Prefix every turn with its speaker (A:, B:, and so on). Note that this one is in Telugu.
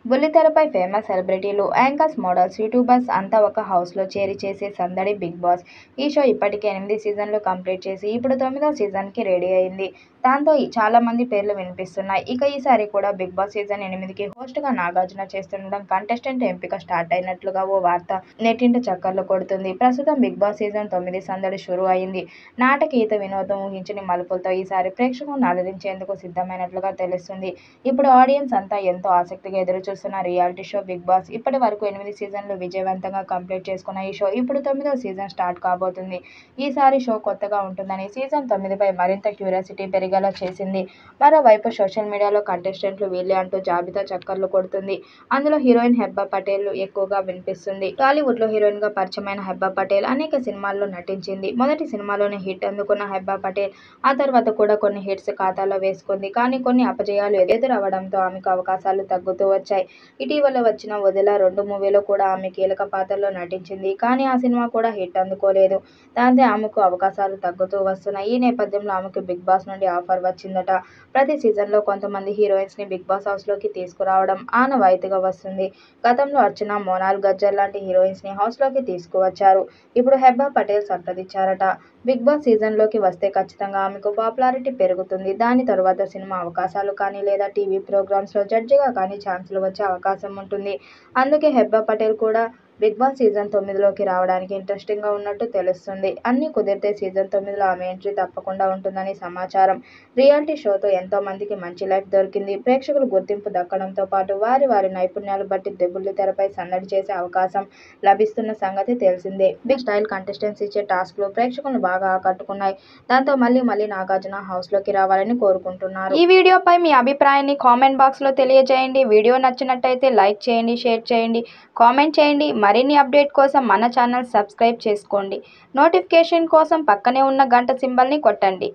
A: బుల్లితెరపై ఫేమస్ సెలబ్రిటీలు, యాంకర్స్, మోడల్స్, యూట్యూబర్స్ అంతా ఒక హౌస్లో చేరి చేసే సందడి బిగ్ బాస్. ఈ షో ఇప్పటికే 8 సీజన్లు కంప్లీట్ చేసి ఇప్పుడు 9వ సీజన్కి రెడీ అయింది. దాంతో చాలా మంది పేర్లు వినిపిస్తున్నాయి. ఇక ఈసారి కూడా బిగ్ బాస్ సీజన్ 8కి హోస్ట్గా నాగార్జున చేస్తుండడం కంటెస్టెంట్ ఎంపిక స్టార్ట్ అయినట్లుగా ఓ వార్త నెట్టింట చక్కర్లు కొడుతుంది. ప్రస్తుతం బిగ్ బాస్ సీజన్ 9 సందడి షురూ అయింది. నాటకీయత, వినోదం, ఊహించని మలుపులతో ఈసారి ప్రేక్షకులను అలరించేందుకు సిద్ధమైనట్లుగా తెలుస్తుంది. ఇప్పుడు ఆడియన్స్ అంతా ఎంతో ఆసక్తిగా ఎదురుచూస్తున్న రియాలిటీ షో బిగ్ బాస్. ఇప్పటి వరకు 8 సీజన్లు విజయవంతంగా కంప్లీట్ చేసుకున్న ఈ షో ఇప్పుడు 9వ సీజన్ స్టార్ట్ కాబోతుంది. ఈసారి షో కొత్తగా ఉంటుందని సీజన్ 9పై మరింత క్యూరియాసిటీ పెరిగేలా చేసింది. మరోవైపు సోషల్ మీడియాలో కంటెస్టెంట్లు వీళ్లే అంటూ జాబితా చక్కర్లు కొడుతుంది. అందులో హీరోయిన్ హెబ్బా పటేల్ ఎక్కువగా వినిపిస్తుంది. టాలీవుడ్లో హీరోయిన్గా పరిచయమైన హెబ్బా పటేల్ అనేక సినిమాల్లో నటించింది. మొదటి సినిమాలోనే హిట్ అందుకున్న హెబ్బా పటేల్ ఆ తర్వాత కూడా కొన్ని హిట్స్ ఖాతాలో వేసుకుంది. కానీ కొన్ని అపజయాలు ఎదురవడంతో ఆమెకు అవకాశాలు తగ్గుతూ వచ్చాయి. ఇటీవల వచ్చిన వదిల 2 మూవీలో కూడా ఆమె కీలక పాత్రలో నటించింది. కానీ ఆ సినిమా కూడా హిట్ అందుకోలేదు. దాంతో ఆమెకు అవకాశాలు తగ్గుతూ వస్తున్నాయి. ఈ నేపథ్యంలో ఆమెకు బిగ్ బాస్ నుండి ఆఫర్ వచ్చిందట. ప్రతి సీజన్లో కొంతమంది హీరోయిన్స్ని బిగ్ బాస్ హౌస్లోకి తీసుకురావడం ఆనవాయితీగా వస్తుంది. గతంలో అర్చన, మోనాల్ గజ్జర్ లాంటి హీరోయిన్స్ని హౌస్లోకి తీసుకువచ్చారు. ఇప్పుడు హెబ్బా పటేల్ సంప్రదించారట. బిగ్ బాస్ సీజన్లోకి వస్తే ఖచ్చితంగా ఆమెకు పాపులారిటీ పెరుగుతుంది. దాని తరువాత సినిమా అవకాశాలు కానీ లేదా టీవీ ప్రోగ్రామ్స్లో జడ్జిగా కానీ ఛాన్సులు వచ్చే అవకాశం ఉంటుంది. అందుకే హెబ్బా పటేల్ కూడా బిగ్ బాస్ సీజన్ 9లోకి రావడానికి ఇంట్రెస్టింగ్గా ఉన్నట్టు తెలుస్తుంది. అన్నీ కుదిరితే సీజన్ 9లో ఆమె ఎంట్రీ తప్పకుండా ఉంటుందని సమాచారం. రియాలిటీ షోతో ఎంతో మందికి మంచి లైఫ్ దొరికింది. ప్రేక్షకులు గుర్తింపు దక్కడంతో పాటు వారి వారి నైపుణ్యాలు బట్టి బుల్లితెరపై సందడి చేసే అవకాశం లభిస్తున్న సంగతి తెలిసిందే. బిగ్ స్టైల్ కంటెస్టెంట్స్ ఇచ్చే టాస్క్లు ప్రేక్షకులను బాగా ఆకట్టుకున్నాయి. దాంతో మళ్లీ నాగార్జున హౌస్లోకి రావాలని కోరుకుంటున్నారు. ఈ వీడియోపై మీ అభిప్రాయాన్ని కామెంట్ బాక్స్లో తెలియజేయండి. వీడియో నచ్చినట్టయితే లైక్ చేయండి, షేర్ చేయండి, కామెంట్ చేయండి. మరిన్ని అప్డేట్ కోసం మన ఛానల్ సబ్స్క్రైబ్ చేసుకోండి. నోటిఫికేషన్ కోసం పక్కనే ఉన్న గంట సింబల్ని కొట్టండి.